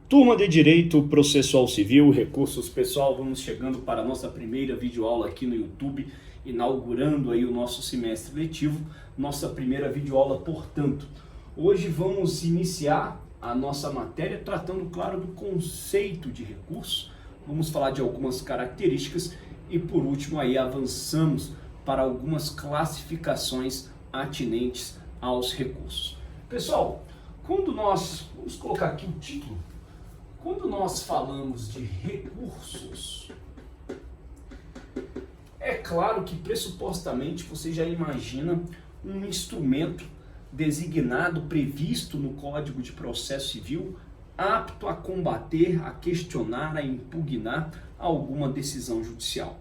Turma de Direito Processual Civil, Recursos Pessoal, vamos chegando para a nossa primeira videoaula aqui no YouTube, inaugurando aí o nosso semestre letivo, nossa primeira videoaula, portanto. Hoje vamos iniciar a nossa matéria tratando, claro, do conceito de recurso, vamos falar de algumas características e, por último, aí avançamos para algumas classificações atinentes aos recursos. Pessoal, vamos colocar aqui o título. Quando nós falamos de recursos, é claro que pressupostamente você já imagina um instrumento designado, previsto no Código de Processo Civil, apto a combater, a questionar, a impugnar alguma decisão judicial.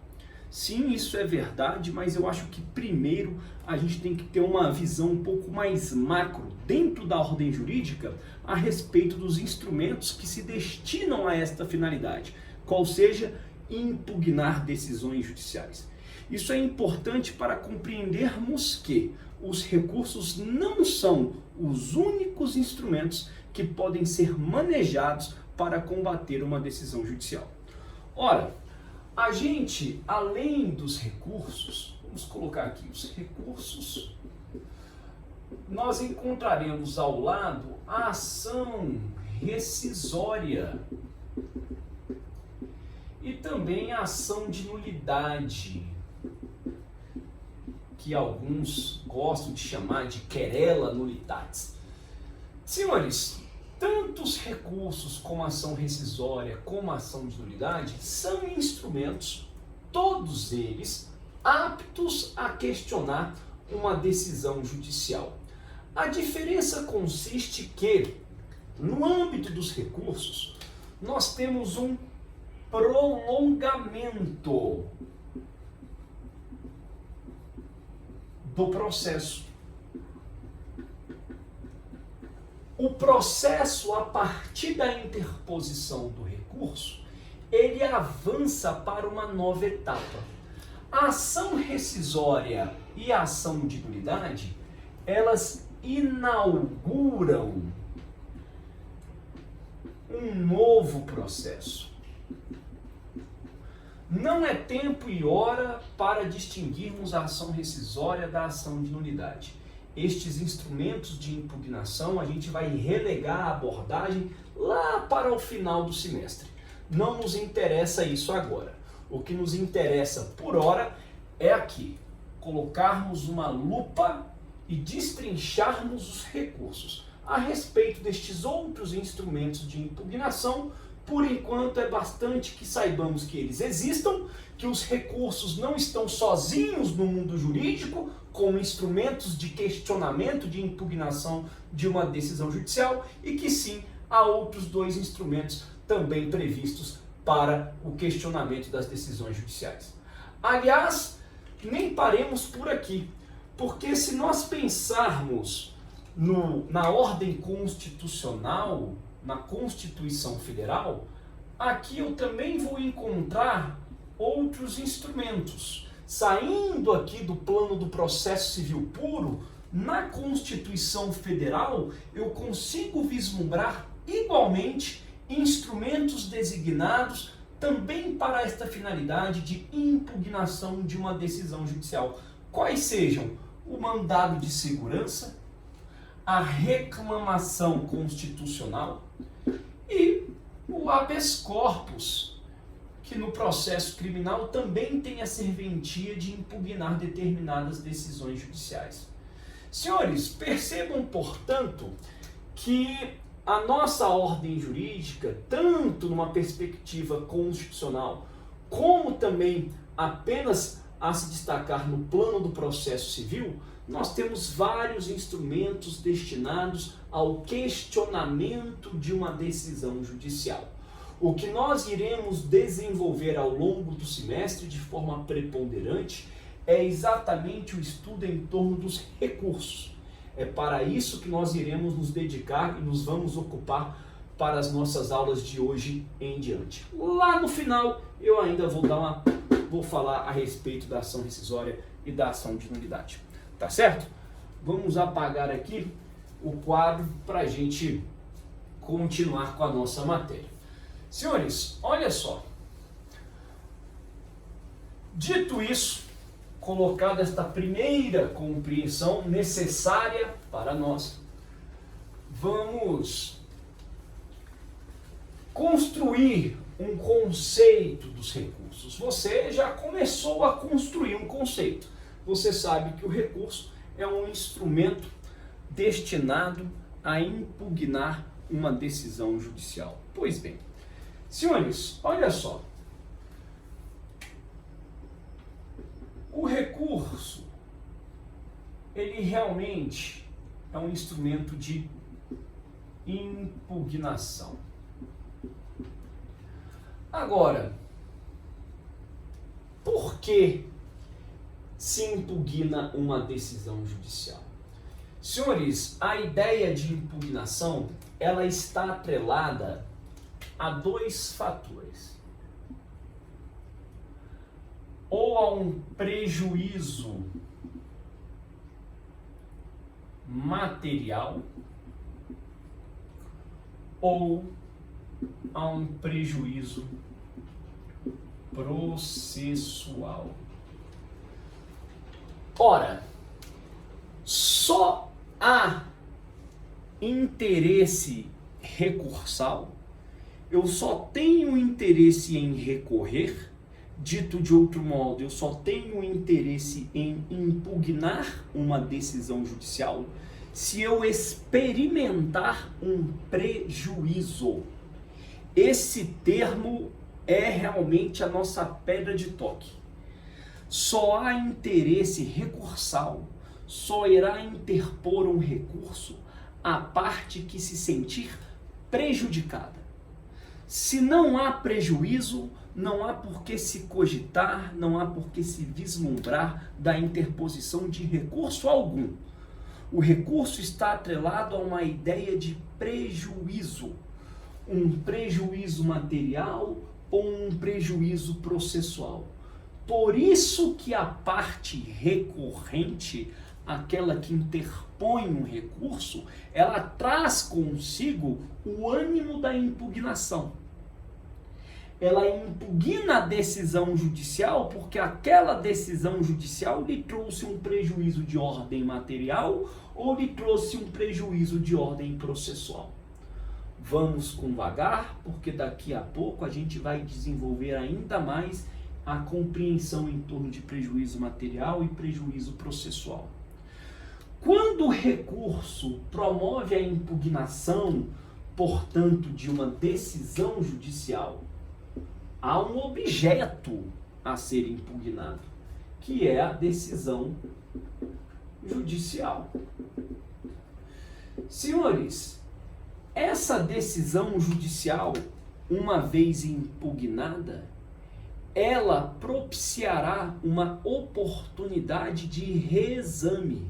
Sim, isso é verdade, mas eu acho que primeiro a gente tem que ter uma visão um pouco mais macro, dentro da ordem jurídica, a respeito dos instrumentos que se destinam a esta finalidade, qual seja impugnar decisões judiciais. Isso é importante para compreendermos que os recursos não são os únicos instrumentos que podem ser manejados para combater uma decisão judicial. Ora, a gente, além dos recursos, vamos colocar aqui os recursos, nós encontraremos ao lado a ação rescisória e também a ação de nulidade, que alguns gostam de chamar de querela nulitatis. Senhores, tanto os recursos como a ação rescisória como a ação de nulidade são instrumentos, todos eles, aptos a questionar uma decisão judicial. A diferença consiste que, no âmbito dos recursos, nós temos um prolongamento do processo. O processo, a partir da interposição do recurso, ele avança para uma nova etapa. A ação rescisória e a ação de nulidade, elas inauguram um novo processo. Não é tempo e hora para distinguirmos a ação rescisória da ação de nulidade. Estes instrumentos de impugnação a gente vai relegar a abordagem lá para o final do semestre. Não nos interessa isso agora. O que nos interessa por hora é aqui, colocarmos uma lupa e destrincharmos os recursos. A respeito destes outros instrumentos de impugnação, por enquanto é bastante que saibamos que eles existam, que os recursos não estão sozinhos no mundo jurídico, como instrumentos de questionamento, de impugnação de uma decisão judicial, e que sim, há outros dois instrumentos também previstos para o questionamento das decisões judiciais. Aliás, nem paremos por aqui, porque se nós pensarmos na ordem constitucional, na Constituição Federal, aqui eu também vou encontrar outros instrumentos. Saindo aqui do plano do processo civil puro, na Constituição Federal eu consigo vislumbrar igualmente instrumentos designados também para esta finalidade de impugnação de uma decisão judicial. Quais sejam o mandado de segurança, a reclamação constitucional e o habeas corpus, que no processo criminal também tem a serventia de impugnar determinadas decisões judiciais. Senhores, percebam, portanto, que a nossa ordem jurídica, tanto numa perspectiva constitucional, como também apenas a se destacar no plano do processo civil, nós temos vários instrumentos destinados ao questionamento de uma decisão judicial. O que nós iremos desenvolver ao longo do semestre de forma preponderante é exatamente o estudo em torno dos recursos. É para isso que nós iremos nos dedicar e nos vamos ocupar para as nossas aulas de hoje em diante. Lá no final eu ainda vou falar a respeito da ação rescisória e da ação de nulidade. Tá certo? Vamos apagar aqui o quadro para a gente continuar com a nossa matéria. Senhores, olha só. Dito isso, colocada esta primeira compreensão necessária para nós, vamos construir um conceito dos recursos. Você já começou a construir um conceito. Você sabe que o recurso é um instrumento destinado a impugnar uma decisão judicial. Pois bem, senhores, olha só. O recurso, ele realmente é um instrumento de impugnação. Agora, por que se impugna uma decisão judicial? Senhores, a ideia de impugnação, ela está atrelada a dois fatores. Ou a um prejuízo material, ou a um prejuízo processual. Ora, só há interesse recursal, eu só tenho interesse em recorrer, dito de outro modo, eu só tenho interesse em impugnar uma decisão judicial se eu experimentar um prejuízo. Esse termo é realmente a nossa pedra de toque. Só há interesse recursal, só irá interpor um recurso a parte que se sentir prejudicada. Se não há prejuízo, não há por que se cogitar, não há por que se vislumbrar da interposição de recurso algum. O recurso está atrelado a uma ideia de prejuízo, um prejuízo material ou um prejuízo processual. Por isso que a parte recorrente, aquela que interpõe um recurso, ela traz consigo o ânimo da impugnação. Ela impugna a decisão judicial porque aquela decisão judicial lhe trouxe um prejuízo de ordem material ou lhe trouxe um prejuízo de ordem processual. Vamos com vagar, porque daqui a pouco a gente vai desenvolver ainda mais a compreensão em torno de prejuízo material e prejuízo processual. Quando o recurso promove a impugnação, portanto, de uma decisão judicial, há um objeto a ser impugnado, que é a decisão judicial. Senhores, essa decisão judicial, uma vez impugnada, ela propiciará uma oportunidade de reexame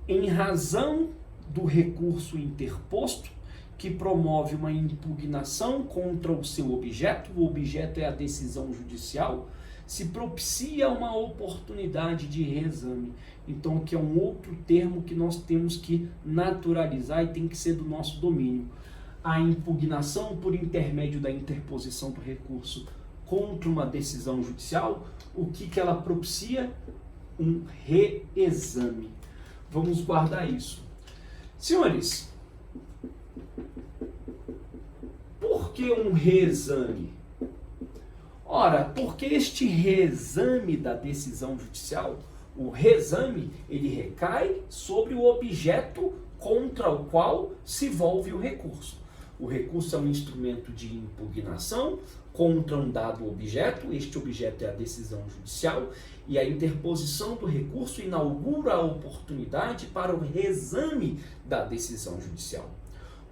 em razão do recurso interposto, que promove uma impugnação contra o seu objeto. O objeto é a decisão judicial. Se propicia uma oportunidade de reexame. Então, que é um outro termo que nós temos que naturalizar e tem que ser do nosso domínio. A impugnação por intermédio da interposição do recurso contra uma decisão judicial, o que ela propicia? Um reexame. Vamos guardar isso. Senhores, por que um reexame? Ora, porque este reexame da decisão judicial, o reexame, ele recai sobre o objeto contra o qual se volve o recurso. O recurso é um instrumento de impugnação contra um dado objeto, este objeto é a decisão judicial, e a interposição do recurso inaugura a oportunidade para o reexame da decisão judicial.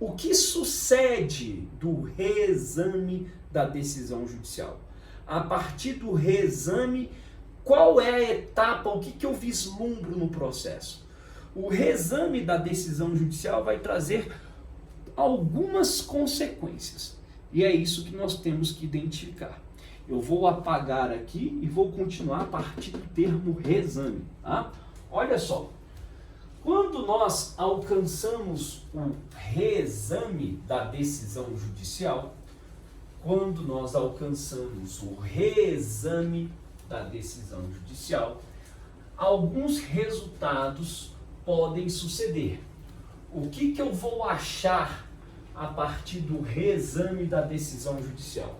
O que sucede do reexame da decisão judicial? A partir do reexame, qual é a etapa, o que eu vislumbro no processo? O reexame da decisão judicial vai trazer algumas consequências. E é isso que nós temos que identificar. Eu vou apagar aqui e vou continuar a partir do termo reexame. Tá? Olha só. Quando nós alcançamos o reexame da decisão judicial, alguns resultados podem suceder. O que eu vou achar a partir do reexame da decisão judicial?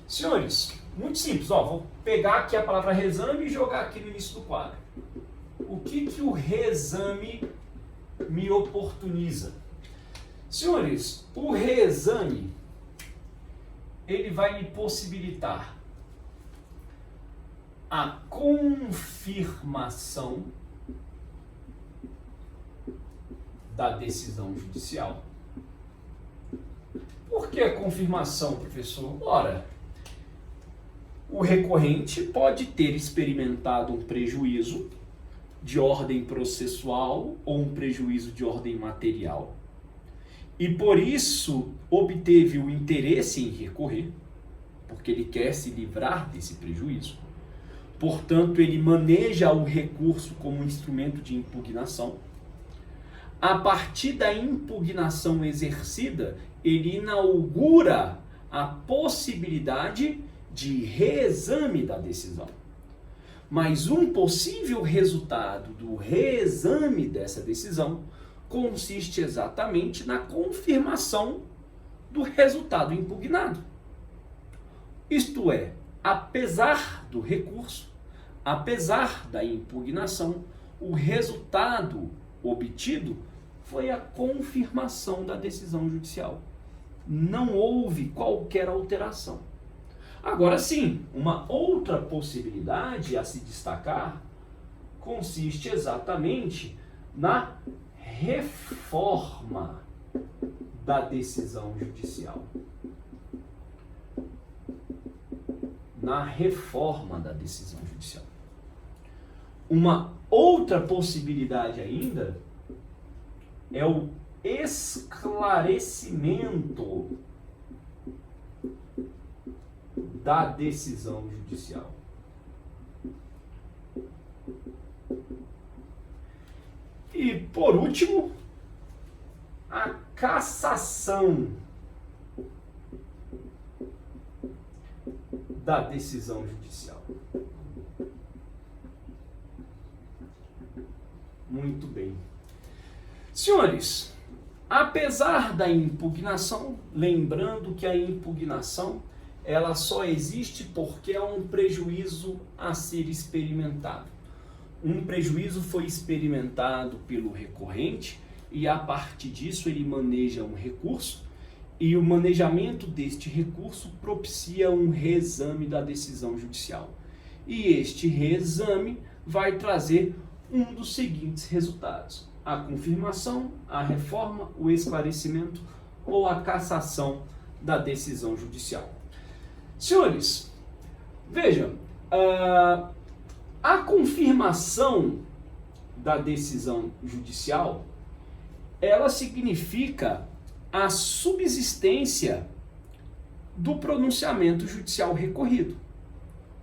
Senhores, muito simples, vou pegar aqui a palavra reexame e jogar aqui no início do quadro. O que o reexame me oportuniza? Senhores, o reexame, ele vai me possibilitar a confirmação da decisão judicial. Por que a confirmação, professor? Ora, o recorrente pode ter experimentado um prejuízo de ordem processual ou um prejuízo de ordem material e por isso obteve o interesse em recorrer, porque ele quer se livrar desse prejuízo. Portanto, ele maneja o recurso como instrumento de impugnação. A partir da impugnação exercida, ele inaugura a possibilidade de reexame da decisão. Mas um possível resultado do reexame dessa decisão consiste exatamente na confirmação do resultado impugnado. Isto é, apesar do recurso, apesar da impugnação, o resultado obtido foi a confirmação da decisão judicial. Não houve qualquer alteração. Agora sim, uma outra possibilidade a se destacar consiste exatamente na reforma da decisão judicial. Na reforma da decisão judicial. Uma outra possibilidade ainda é o esclarecimento da decisão judicial. E, por último, a cassação da decisão judicial. Muito bem. Senhores, apesar da impugnação, lembrando que a impugnação ela só existe porque há um prejuízo a ser experimentado. Um prejuízo foi experimentado pelo recorrente e a partir disso ele maneja um recurso e o manejamento deste recurso propicia um reexame da decisão judicial. E este reexame vai trazer um dos seguintes resultados: a confirmação, a reforma, o esclarecimento ou a cassação da decisão judicial. Senhores, vejam, a confirmação da decisão judicial, ela significa a subsistência do pronunciamento judicial recorrido.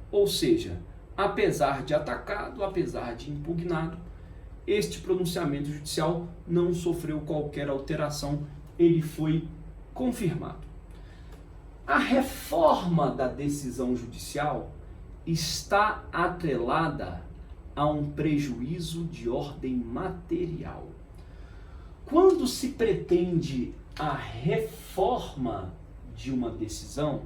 Ou seja, apesar de atacado, apesar de impugnado, este pronunciamento judicial não sofreu qualquer alteração, ele foi confirmado. A reforma da decisão judicial está atrelada a um prejuízo de ordem material. Quando se pretende a reforma de uma decisão,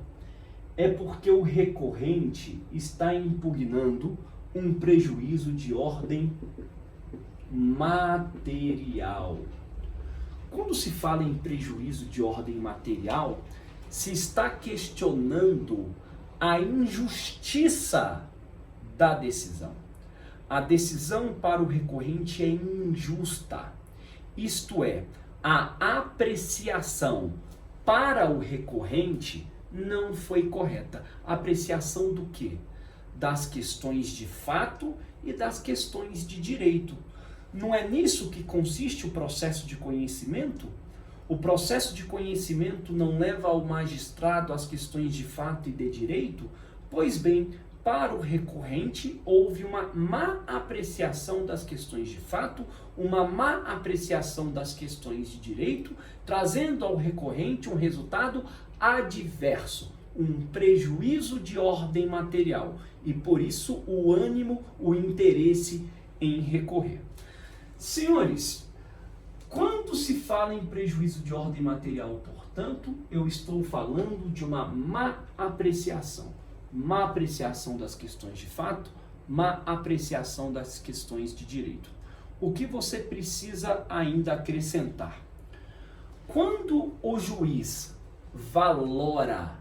é porque o recorrente está impugnando um prejuízo de ordem material. Quando se fala em prejuízo de ordem material, se está questionando a injustiça da decisão. A decisão para o recorrente é injusta. Isto é, a apreciação para o recorrente não foi correta. Apreciação do quê? Das questões de fato e das questões de direito. Não é nisso que consiste o processo de conhecimento? O processo de conhecimento não leva ao magistrado às questões de fato e de direito? Pois bem, para o recorrente, houve uma má apreciação das questões de fato, uma má apreciação das questões de direito, trazendo ao recorrente um resultado adverso, um prejuízo de ordem material, e por isso o ânimo, o interesse em recorrer. Senhores, quando se fala em prejuízo de ordem material, portanto, eu estou falando de uma má apreciação das questões de fato, má apreciação das questões de direito. O que você precisa ainda acrescentar? Quando o juiz valora,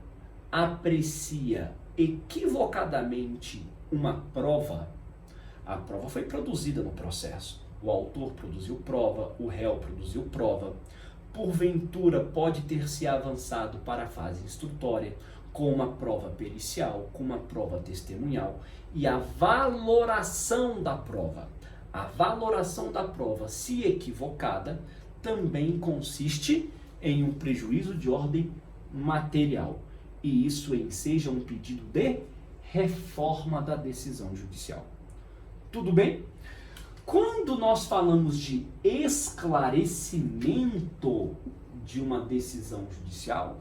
aprecia equivocadamente uma prova, a prova foi produzida no processo, o autor produziu prova, o réu produziu prova, porventura pode ter se avançado para a fase instrutória, com uma prova pericial, com uma prova testemunhal, e a valoração da prova, se equivocada, também consiste em um prejuízo de ordem material, e isso enseja um pedido de reforma da decisão judicial. Tudo bem? Quando nós falamos de esclarecimento de uma decisão judicial,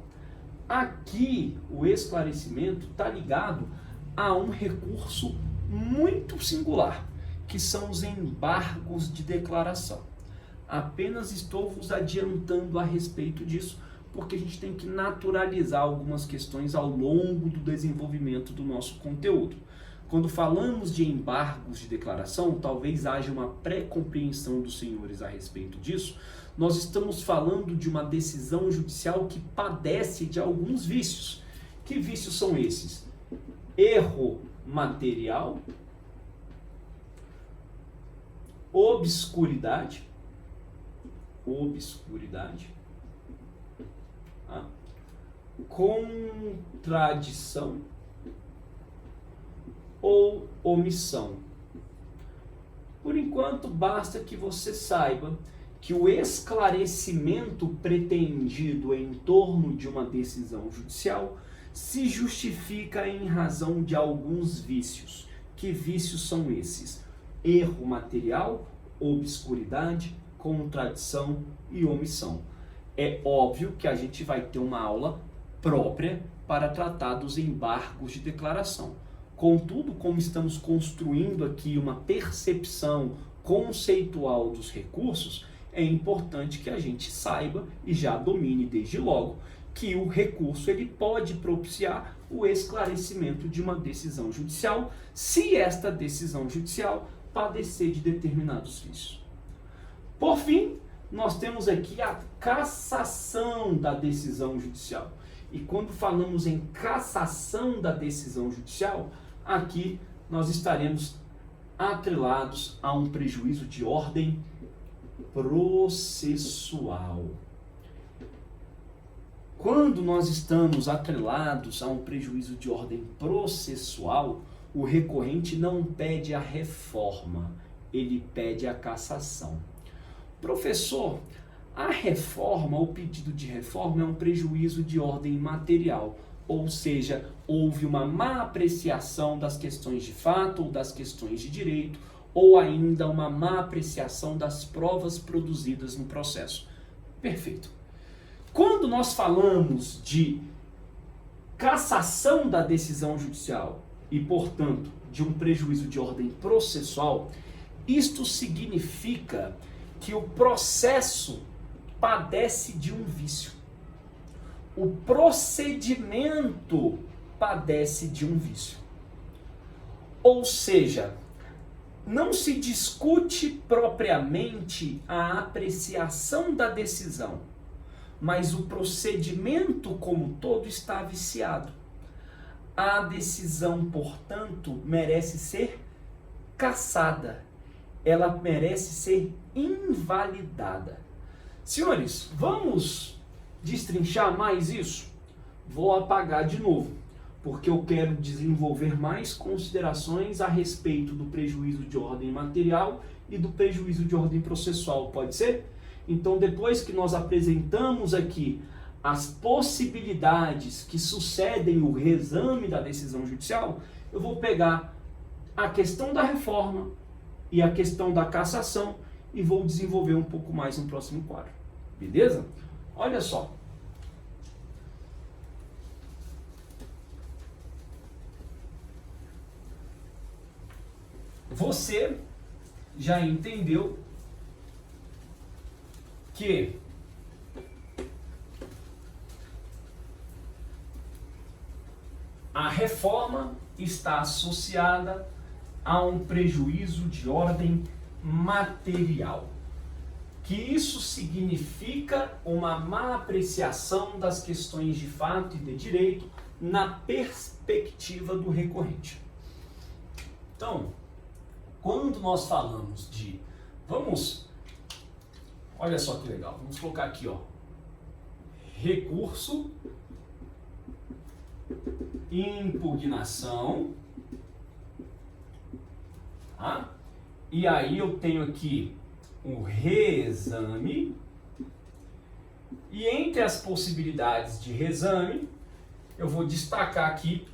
aqui o esclarecimento está ligado a um recurso muito singular, que são os embargos de declaração. Apenas estou vos adiantando a respeito disso, porque a gente tem que naturalizar algumas questões ao longo do desenvolvimento do nosso conteúdo. Quando falamos de embargos de declaração, talvez haja uma pré-compreensão dos senhores a respeito disso. Nós estamos falando de uma decisão judicial que padece de alguns vícios. Que vícios são esses? Erro material, obscuridade, contradição ou omissão. Por enquanto, basta que você saiba que o esclarecimento pretendido em torno de uma decisão judicial se justifica em razão de alguns vícios. Que vícios são esses? Erro material, obscuridade, contradição e omissão. É óbvio que a gente vai ter uma aula própria para tratar dos embargos de declaração. Contudo, como estamos construindo aqui uma percepção conceitual dos recursos, é importante que a gente saiba e já domine desde logo que o recurso ele pode propiciar o esclarecimento de uma decisão judicial, se esta decisão judicial padecer de determinados vícios. Por fim, nós temos aqui a cassação da decisão judicial. E quando falamos em cassação da decisão judicial, aqui nós estaremos atrelados a um prejuízo de ordem processual. Quando nós estamos atrelados a um prejuízo de ordem processual, o recorrente não pede a reforma, ele pede a cassação. Professor, a reforma, o pedido de reforma é um prejuízo de ordem material, ou seja, houve uma má apreciação das questões de fato ou das questões de direito, ou ainda uma má apreciação das provas produzidas no processo. Perfeito. Quando nós falamos de cassação da decisão judicial e, portanto, de um prejuízo de ordem processual, isto significa que o processo padece de um vício. O procedimento padece de um vício. Ou seja, não se discute propriamente a apreciação da decisão, mas o procedimento como um todo está viciado. A decisão, portanto, merece ser cassada. Ela merece ser invalidada. Senhores, vamos destrinchar mais isso? Vou apagar de novo, porque eu quero desenvolver mais considerações a respeito do prejuízo de ordem material e do prejuízo de ordem processual, pode ser? Então, depois que nós apresentamos aqui as possibilidades que sucedem o reexame da decisão judicial, eu vou pegar a questão da reforma e a questão da cassação e vou desenvolver um pouco mais no próximo quadro. Beleza? Olha só. Você já entendeu que a reforma está associada a um prejuízo de ordem material. Que isso significa uma má apreciação das questões de fato e de direito na perspectiva do recorrente. Então, quando nós falamos de... Olha só que legal. Vamos colocar aqui, ó. Recurso, impugnação, tá? E aí eu tenho aqui o reexame. E entre as possibilidades de reexame, eu vou destacar aqui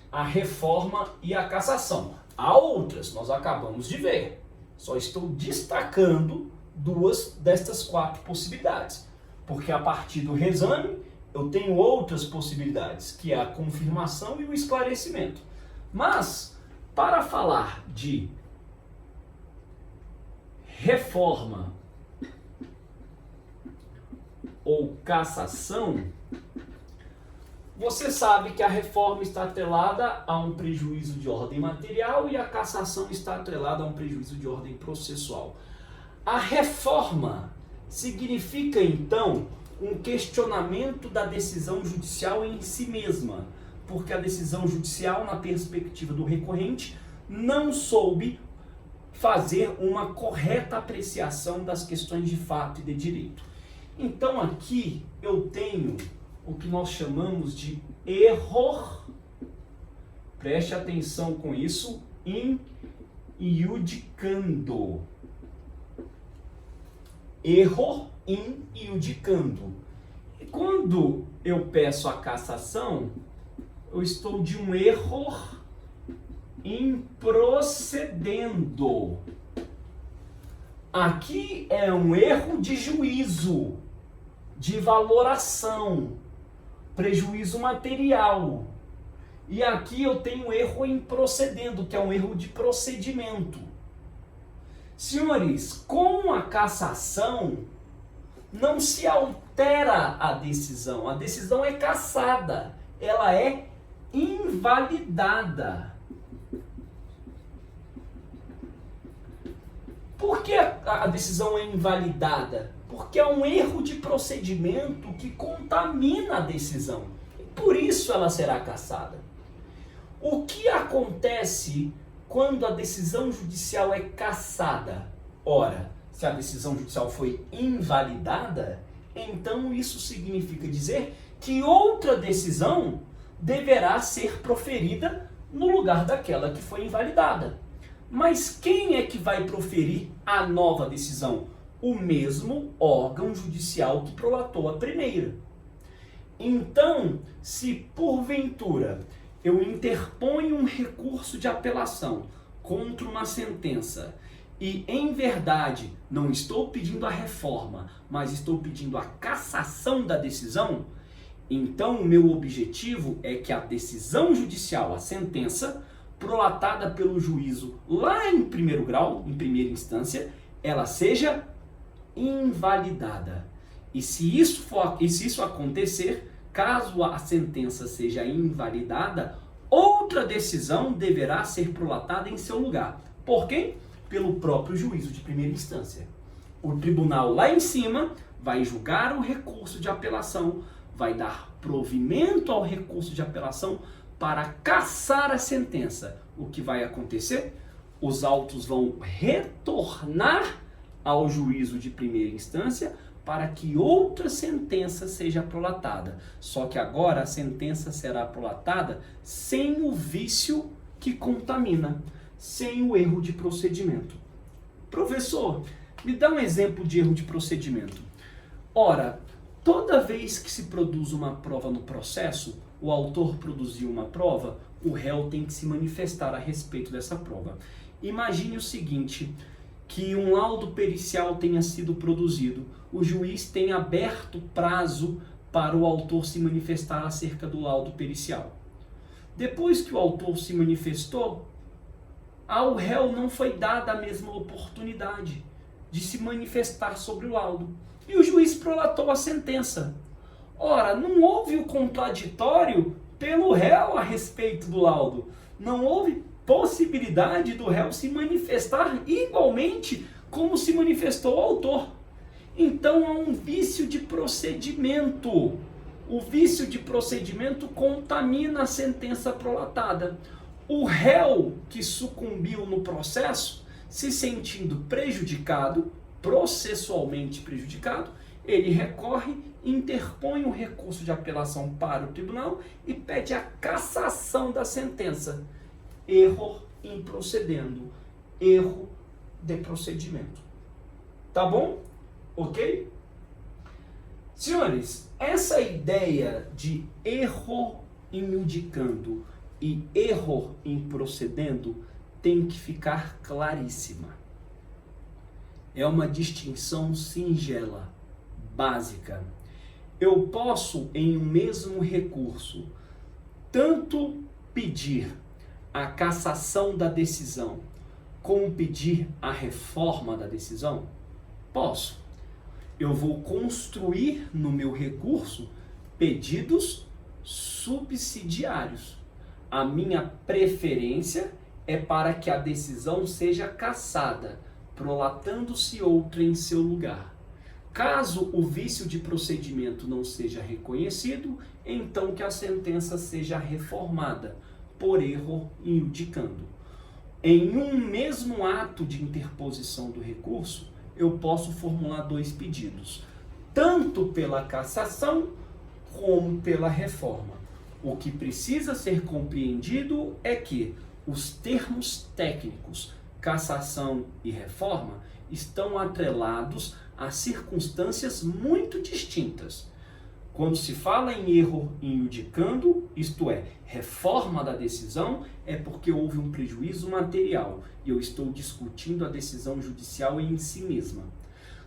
a reforma e a cassação. Há outras, nós acabamos de ver. Só estou destacando 2 destas 4 possibilidades. Porque a partir do reexame, eu tenho outras possibilidades, que é a confirmação e o esclarecimento. Mas, para falar de reforma ou cassação, você sabe que a reforma está atrelada a um prejuízo de ordem material e a cassação está atrelada a um prejuízo de ordem processual. A reforma significa, então, um questionamento da decisão judicial em si mesma, porque a decisão judicial, na perspectiva do recorrente, não soube fazer uma correta apreciação das questões de fato e de direito. Então aqui eu tenho o que nós chamamos de error, preste atenção com isso, in iudicando. Error in iudicando. E quando eu peço a cassação, eu estou de um error in procedendo. Aqui é um erro de juízo, de valoração, prejuízo material. E aqui eu tenho erro em procedendo, que é um erro de procedimento. Senhores, com a cassação, não se altera a decisão é cassada, ela é invalidada. Por que a decisão é invalidada? Porque é um erro de procedimento que contamina a decisão. Por isso ela será cassada. O que acontece quando a decisão judicial é cassada? Ora, se a decisão judicial foi invalidada, então isso significa dizer que outra decisão deverá ser proferida no lugar daquela que foi invalidada. Mas quem é que vai proferir a nova decisão? O mesmo órgão judicial que prolatou a primeira. Então, se porventura eu interponho um recurso de apelação contra uma sentença e, em verdade, não estou pedindo a reforma, mas estou pedindo a cassação da decisão, então o meu objetivo é que a decisão judicial, a sentença, prolatada pelo juízo lá em primeiro grau, em primeira instância, ela seja invalidada. E se isso acontecer, caso a sentença seja invalidada, outra decisão deverá ser prolatada em seu lugar. Por quê? Pelo próprio juízo de primeira instância. O tribunal lá em cima vai julgar o recurso de apelação, vai dar provimento ao recurso de apelação para cassar a sentença. O que vai acontecer? Os autos vão retornar ao juízo de primeira instância para que outra sentença seja prolatada. Só que agora a sentença será prolatada sem o vício que contamina, sem o erro de procedimento. Professor, me dá um exemplo de erro de procedimento. Ora, Toda vez que se produz uma prova no processo, o autor produziu uma prova, o réu tem que se manifestar a respeito dessa prova. Imagine o seguinte, que um laudo pericial tenha sido produzido, o juiz tem aberto prazo para o autor se manifestar acerca do laudo pericial. Depois que o autor se manifestou, ao réu não foi dada a mesma oportunidade de se manifestar sobre o laudo. E o juiz prolatou a sentença. Ora, não houve o contraditório pelo réu a respeito do laudo. Não houve possibilidade do réu se manifestar igualmente como se manifestou o autor. Então há um vício de procedimento. O vício de procedimento contamina a sentença prolatada. O réu que sucumbiu no processo, se sentindo prejudicado, processualmente prejudicado, ele recorre, interpõe um recurso de apelação para o tribunal e pede a cassação da sentença. Erro improcedendo, erro de procedimento. Tá bom? Ok? Senhores, essa ideia de erro indicando e erro improcedendo tem que ficar claríssima. É uma distinção singela, básica. Eu posso, em um mesmo recurso, tanto pedir a cassação da decisão, como pedir a reforma da decisão? Posso. Eu vou construir no meu recurso pedidos subsidiários. A minha preferência é para que a decisão seja cassada, prolatando-se outra em seu lugar. Caso o vício de procedimento não seja reconhecido, então que a sentença seja reformada, por erro indicando. Em um mesmo ato de interposição do recurso, eu posso formular dois pedidos, tanto pela cassação como pela reforma. O que precisa ser compreendido é que os termos técnicos, cassação e reforma, estão atrelados a circunstâncias muito distintas. Quando se fala em erro indicando, isto é, reforma da decisão, é porque houve um prejuízo material e eu estou discutindo a decisão judicial em si mesma.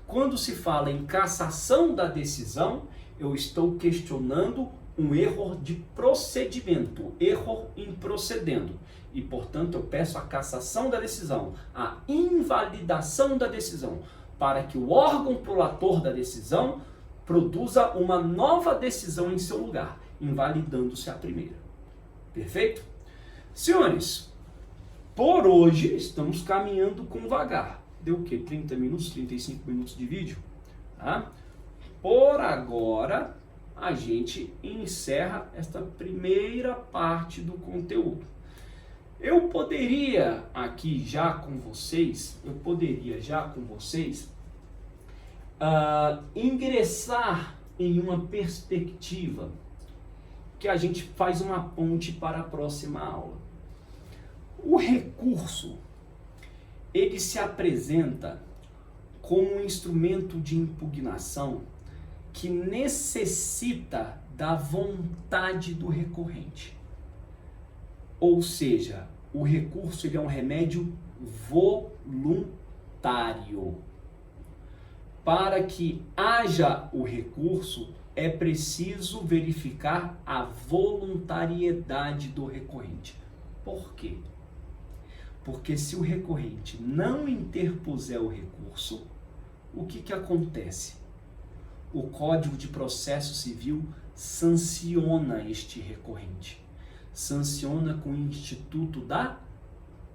Quando se fala em cassação da decisão, eu estou questionando um erro de procedimento, erro improcedendo. E, portanto, eu peço a cassação da decisão, a invalidação da decisão, para que o órgão prolator da decisão produza uma nova decisão em seu lugar, invalidando-se a primeira. Perfeito? Senhores, por hoje estamos caminhando com vagar. Deu o quê? 30 minutos, 35 minutos de vídeo? Tá? Por agora, a gente encerra esta primeira parte do conteúdo. Eu poderia aqui já com vocês, ingressar em uma perspectiva que a gente faz uma ponte para a próxima aula. O recurso, ele se apresenta como um instrumento de impugnação que necessita da vontade do recorrente. Ou seja, o recurso ele é um remédio voluntário. Para que haja o recurso, é preciso verificar a voluntariedade do recorrente. Por quê? Porque se o recorrente não interpuser o recurso, o que acontece? O Código de Processo Civil sanciona este recorrente. Sanciona com o instituto da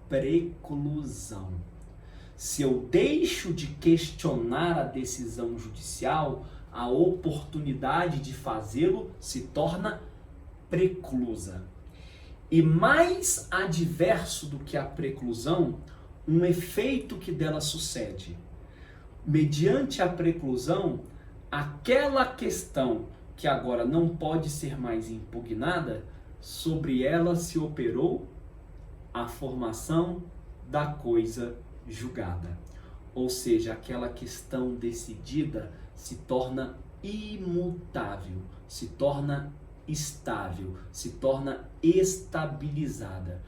preclusão. Se eu deixo de questionar a decisão judicial, a oportunidade de fazê-lo se torna preclusa. E mais adverso do que a preclusão, um efeito que dela sucede. Mediante a preclusão, aquela questão que agora não pode ser mais impugnada, sobre ela se operou a formação da coisa julgada. Ou seja, aquela questão decidida se torna imutável, se torna estável, se torna estabilizada.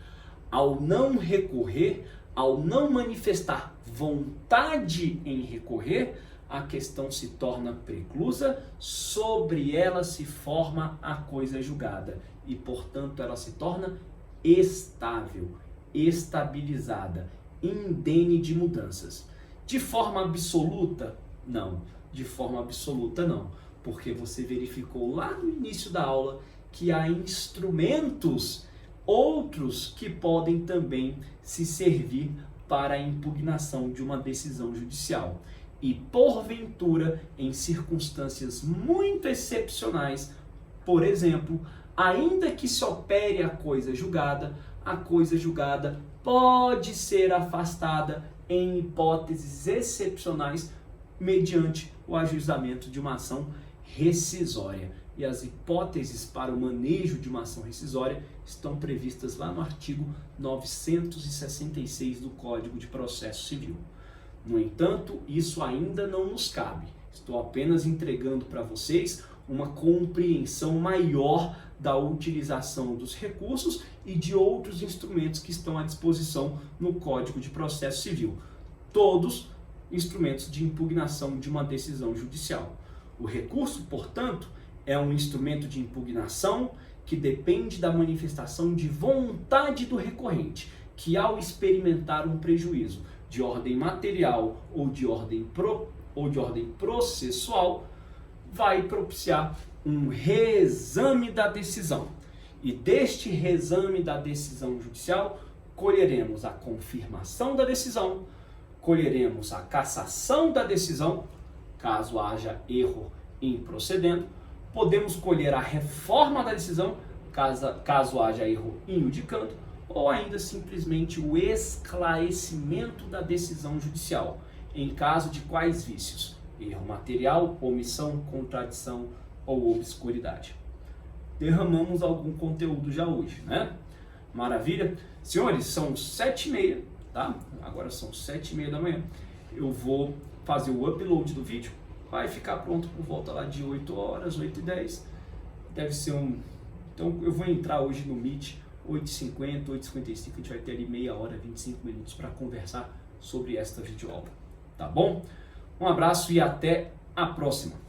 Ao não recorrer, ao não manifestar vontade em recorrer, a questão se torna preclusa, sobre ela se forma a coisa julgada e, portanto, ela se torna estável, estabilizada, indene de mudanças. De forma absoluta? Não. De forma absoluta não, porque você verificou lá no início da aula que há instrumentos outros que podem também se servir para a impugnação de uma decisão judicial. E, porventura, em circunstâncias muito excepcionais, por exemplo, ainda que se opere a coisa julgada pode ser afastada em hipóteses excepcionais mediante o ajuizamento de uma ação rescisória. E as hipóteses para o manejo de uma ação rescisória estão previstas lá no artigo 966 do Código de Processo Civil. No entanto, isso ainda não nos cabe. Estou apenas entregando para vocês uma compreensão maior da utilização dos recursos e de outros instrumentos que estão à disposição no Código de Processo Civil. Todos instrumentos de impugnação de uma decisão judicial. O recurso, portanto, é um instrumento de impugnação que depende da manifestação de vontade do recorrente, que ao experimentar um prejuízo de ordem material ou de ordem processual, vai propiciar um reexame da decisão. E deste reexame da decisão judicial, colheremos a confirmação da decisão, colheremos a cassação da decisão, caso haja erro em procedendo, podemos colher a reforma da decisão, caso haja erro em judicando, ou ainda simplesmente o esclarecimento da decisão judicial, em caso de quais vícios? Erro material, omissão, contradição ou obscuridade. Derramamos algum conteúdo já hoje, né? Maravilha? Senhores, são 7h30, tá? Agora são 7h30 da manhã. Eu vou fazer o upload do vídeo. Vai ficar pronto por volta lá de 8 horas, 8h10. Deve ser um... Então eu vou entrar hoje no Meet, 8h50, 8h55. A gente vai ter ali meia hora, 25 minutos para conversar sobre esta videoaula. Tá bom? Um abraço e até a próxima.